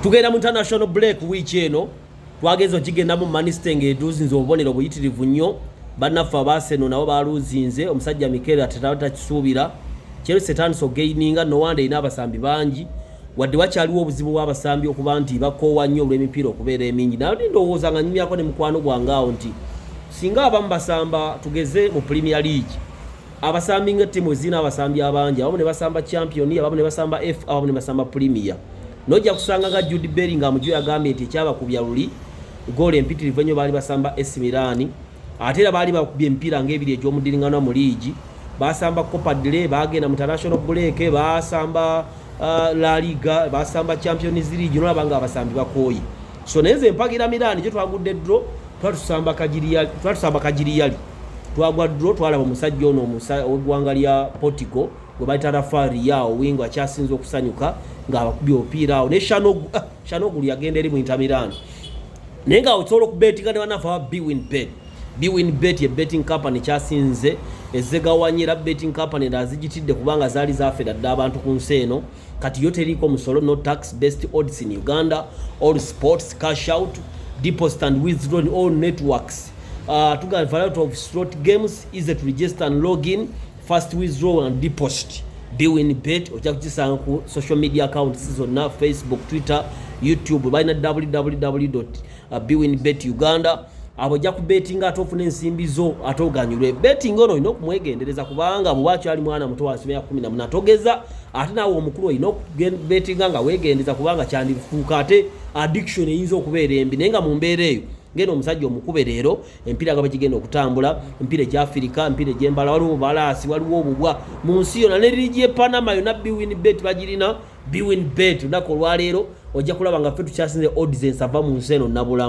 tugenda mu international break week eno twagenza okigenda mu manistenge eduzinze obubonero buyitirivu nnyo bannaffe abaaseno nabo baluzinze omusajja Mikel atatata kisuubira Chelsea tanso gaininga no wanda ina abasambi bangi wadde wakyaliwo obuzibu bw'abasambi okuba nti bakoowa nnyo olw'emipiira okubeera emingi naye ndowooza nga nyumyako ne mukwano gwange awo nti singa abamu basamba tugeze mu Premier League abasambi nga ttiimu ezina abasambi abangi abamu ne basamba champion abamu ne basamba F abamu ne basamba Premier nojja kusanga nga Jude Bellingham gyo yagambye nti ekyabakubya luli goal empitirivu ennyo baali basamba AC Milan ate era baali bakubye emipiira ng'ebiri egy'omudiringano mu liigi basamba Copa del Rey bagenda mu international break basamba La Liga basamba Champions League nolaba nga abasambi bakooye so nenze empagira Milan gye twagudde draw twatusamba kagiriyali twagwa draw twalaba omusajja ono ogwanga lya Portugal gwe bayita Rafari yao wingo akyasinza okusanyuka ng'abakubye opiira awo ne Shanoglu yagenda eri mu Inter Milan naye nga osobola okubetinga ne banafa aba Bwin Bet ye betting company kyasinze ezegawanyira betting company ndazigitidde kubanga zaali zafera dda abantu ku nsi eno kati yo teriko musolo no tax based odds in Uganda all sports cash out deposit and withdraw in all networks to get variety of slot games easy to register and log in fast withdrawal and deposit Bwin Bet ojja kukisanga ku social media accounts zonna Facebook Twitter YouTube balina www.bwinbetuganda abo ja kubetinga atofuna ensimbi zo atoganyulwe betting ono ino kumwegendereza kubanga bwacho ali mwana muto wa 18 atogeza ate nawo omukulu ino bettinga nga wegendeza kubanga kyandifuuka ate addiction eyinza okubeera embi nenga mu mbeera eyo ngeno omusajja omukube leero empira nga bagigenda okutambula empira gya Afrika empira gyembala waliwo balasi waliwo obubwa mu nsi yonna ne ligi ye Panama yonna Bwin Bet bagirina Bwin Bet ndako olwaleero ojja kulaba nga ffe tukyasinze odds ensava mu nsi eno nabulamu